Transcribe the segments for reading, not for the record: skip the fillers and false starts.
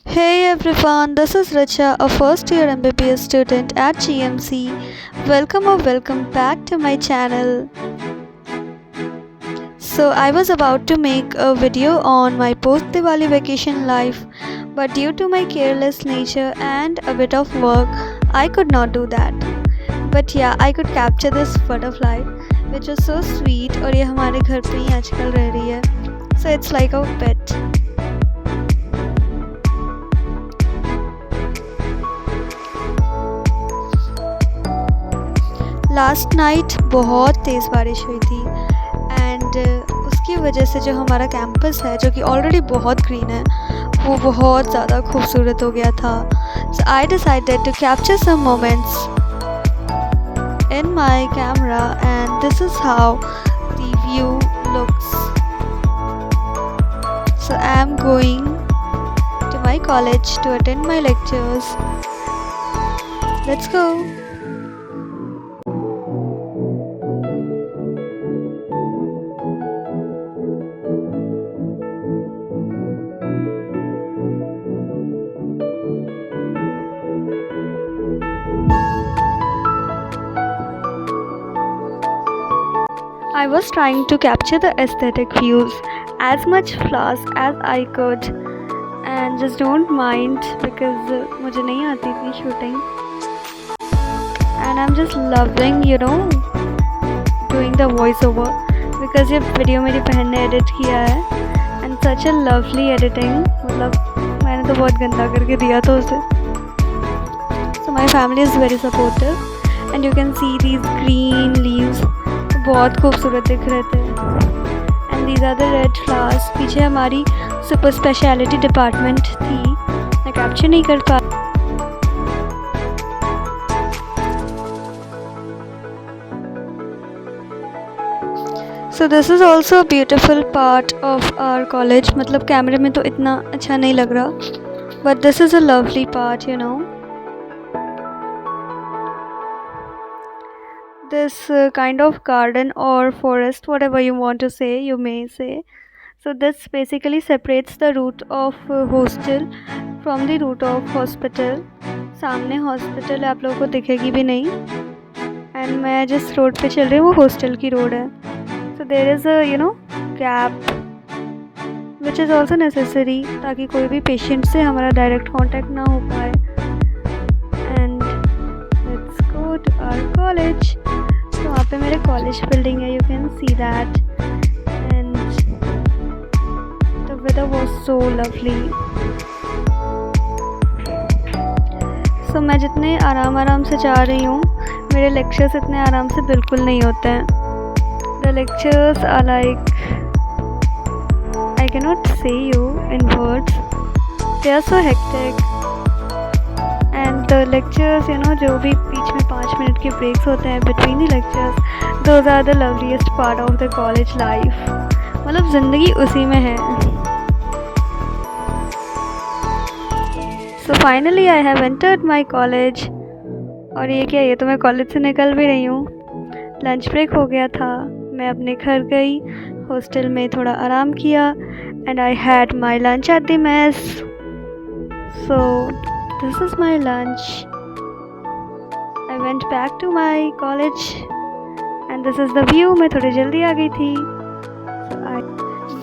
Hey everyone, this is Richa, a first year MBBS student at GMC. Welcome back to my channel. So, I was about to make a video on my post Diwali vacation life, but due to my careless nature and a bit of work, I could not do that. But yeah, I could capture this butterfly, which was so sweet और ये हमारे घर पे ही आजकल रह रही है. So, it's like a pet. Last night बहुत तेज़ बारिश हुई थी एंड उसकी वजह से जो हमारा कैंपस है जो कि ऑलरेडी बहुत ग्रीन है वो बहुत ज़्यादा खूबसूरत हो गया था. So I decided to capture some moments in my camera and this is how the view looks. So I am going to my college to attend my lectures. Let's go. I was trying to capture the aesthetic views, as much flaws as I could, and just don't mind because मुझे नहीं आती थी shooting, and I'm just loving doing the voiceover because ये video मेरी बहन ने edit किया है and such a lovely editing. मतलब मैंने तो बहुत गंदा करके दिया था उसे. So my family is very supportive and you can see these green leaves. बहुत खूबसूरत दिख रहे थे and these are the red flowers. पीछे हमारी सुपर स्पेशलिटी डिपार्टमेंट थी, मैं कैप्चर नहीं कर पा. So this is also a beautiful part of our college. मतलब कैमरे में तो इतना अच्छा नहीं लग रहा but this is a lovely part this kind of garden or forest, whatever you want to say, you may say. So this basically separates the route of hostel from the route of hospital. सामने hospital आप लोगों को दिखेगी भी नहीं and मैं जिस road पे चल रही हूँ वो हॉस्टल की रोड है. So there is a gap which is also necessary ताकि कोई भी पेशेंट से हमारा डायरेक्ट कॉन्टैक्ट ना हो पाए. And let's go to our college. तो वहाँ पे मेरे कॉलेज बिल्डिंग है, you can see that and the weather was so lovely. So मैं जितने आराम से जा रही हूँ मेरे लेक्चर्स इतने आराम से बिल्कुल नहीं होते हैं. The lectures are like I cannot say you in words, they are so hectic. And the lectures जो भी बीच में 5 मिनट के ब्रेक्स होते हैं between the lectures, those are the loveliest part of the college life. मतलब ज़िंदगी उसी में है. So finally I have entered my college. और ये क्या, ये तो मैं कॉलेज से निकल भी रही हूँ. लंच ब्रेक हो गया था, मैं अपने घर गई, हॉस्टल में थोड़ा आराम किया and I had my lunch at the mess. So this is my lunch. I went back to my college and this is the view. मैं थोड़ी जल्दी आ गई थी.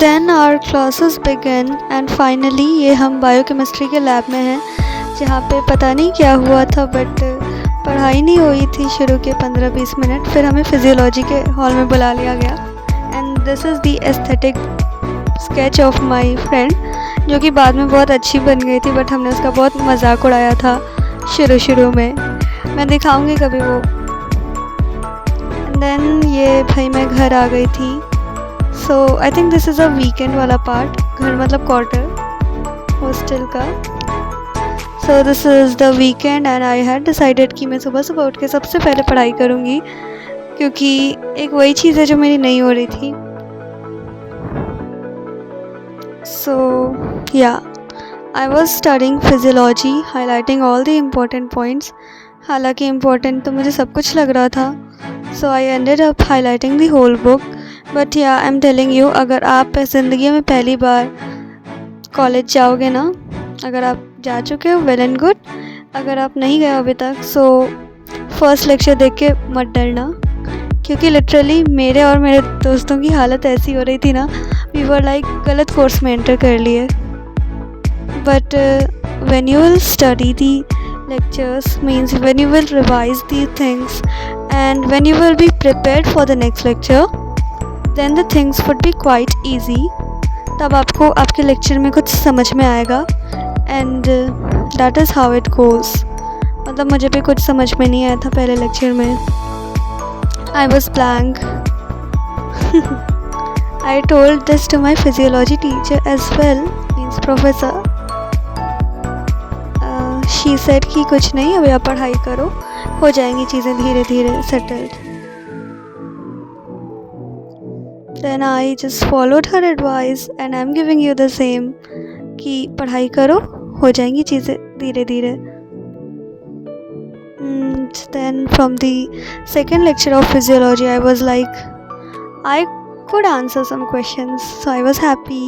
Then our classes began and finally ये हम बायोकेमिस्ट्री के lab में हैं जहाँ पे पता नहीं क्या हुआ था बट पढ़ाई नहीं हुई थी शुरू के 15-20 मिनट. फिर हमें फिजियोलॉजी के हॉल में बुला लिया गया and this is the aesthetic sketch of my friend जो कि बाद में बहुत अच्छी बन गई थी बट हमने उसका बहुत मजाक उड़ाया था शुरू में. मैं दिखाऊंगी कभी वो. एंड देन ये भाई मैं घर आ गई थी. So I think this is a weekend वाला पार्ट. घर मतलब क्वार्टर हॉस्टल का. So this is the weekend and I had decided कि मैं सुबह उठ के सबसे पहले पढ़ाई करूँगी क्योंकि एक वही चीज़ है जो मेरी नहीं हो रही थी. So yeah, I was studying physiology, highlighting all the important points. हालांकि important तो मुझे सब कुछ लग रहा था. So I ended up highlighting the whole book. But yeah, I'm telling you, अगर आप ज़िंदगी में पहली बार कॉलेज जाओगे ना अगर आप जा चुके हो वेल एंड गुड, अगर आप नहीं गए अभी तक सो फर्स्ट लेक्चर देख के मत डरना, क्योंकि लिटरली मेरे और मेरे दोस्तों की हालत ऐसी हो रही थी ना, वी वर लाइक गलत कोर्स में एंटर कर लिए। But when you will study the lectures, means when you will revise these things and when you will be prepared for the next lecture, then the things would be quite easy. तब आपको आपके lecture में कुछ समझ में आएगा and that is how it goes. मतलब मुझे भी कुछ समझ में नहीं आया था पहले लेक्चर में, I was blank. I told this to my physiology teacher as well, means professor. She said कि कुछ नहीं, अभी आप पढ़ाई करो, हो जाएंगी चीज़ें धीरे धीरे settled. Then I just followed her advice and I am giving you the same कि पढ़ाई करो, हो जाएंगी चीज़ें धीरे धीरे। Then from the second lecture of physiology I was like I could answer some questions, so I was happy.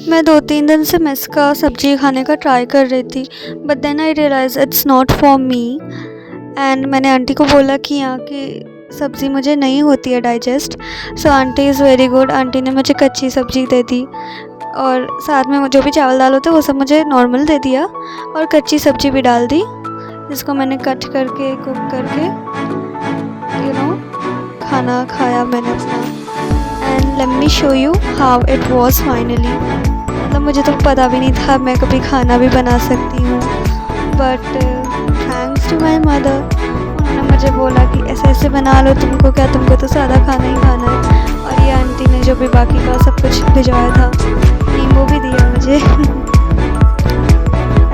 मैं 2-3 दिन से मेस का सब्ज़ी खाने का ट्राई कर रही थी, but then I realise it's not for me. And मैंने आंटी को बोला कि यहाँ की सब्ज़ी मुझे नहीं होती है digest, so aunty is very good. Aunty ने मुझे कच्ची सब्ज़ी दे दी और साथ में जो भी चावल दाल होते वो सब मुझे नॉर्मल दे दिया और कच्ची सब्ज़ी भी डाल दी, जिसको मैंने कट करके कुक करके खाना खाया मैंने अपना। And let me show you how it was finally. मतलब मुझे तो पता भी नहीं था मैं कभी खाना भी बना सकती हूँ, but thanks to my mother, उन्होंने मुझे बोला कि ऐसे ऐसे बना लो, तुमको क्या, तुमको तो सादा खाना ही खाना है। और ये आंटी ने जो भी बाकी का सब कुछ भिजवाया था, नींबू भी दिया मुझे।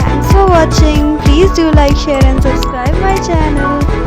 Thanks for watching, please do like, share and subscribe my channel.